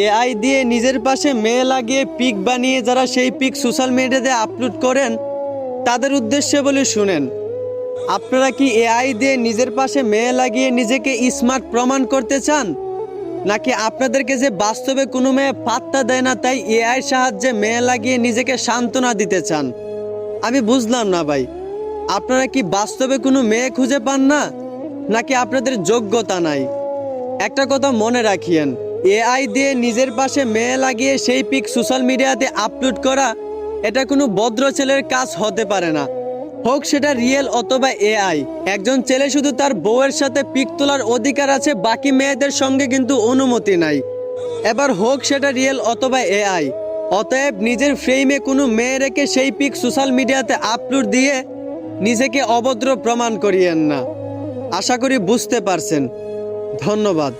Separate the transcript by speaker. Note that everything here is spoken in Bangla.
Speaker 1: এআই দিয়ে নিজের পাশে মেয়ে লাগিয়ে পিক বানিয়ে যারা সেই পিক সোশ্যাল মিডিয়াতে আপলোড করেন তাদের উদ্দেশ্যে বলে শুনেন, আপনারা কি এআই দিয়ে নিজের পাশে মেয়ে লাগিয়ে নিজেকে স্মার্ট প্রমাণ করতে চান, নাকি আপনাদেরকে যে বাস্তবে কোনো মেয়ে পাত্তা দেয় না তাই এআই সাহায্যে মেয়ে লাগিয়ে নিজেকে সান্ত্বনা দিতে চান? আমি বুঝলাম না ভাই, আপনারা কি বাস্তবে কোনো মেয়ে খুঁজে পান না, নাকি আপনাদের যোগ্যতা নাই? একটা কথা মনে রাখিয়েন, এআই দিয়ে নিজের পাশে মেয়ে লাগিয়ে সেই পিক সোশ্যাল মিডিয়াতে আপলোড করা এটা কোনো ভদ্র ছেলের কাজ হতে পারে না, হোক সেটা রিয়েল অথবা এআই। একজন ছেলে শুধু তার বউয়ের সাথে পিক তোলার অধিকার আছে, বাকি মেয়েদের সঙ্গে কিন্তু অনুমতি নাই। এবার হোক সেটা রিয়েল অথবা এআই। অতএব নিজের ফ্রেমে কোনো মেয়ে রেখে সেই পিক সোশ্যাল মিডিয়াতে আপলোড দিয়ে নিজেকে অভদ্র প্রমাণ করিয়েন না। আশা করি বুঝতে পারছেন। ধন্যবাদ।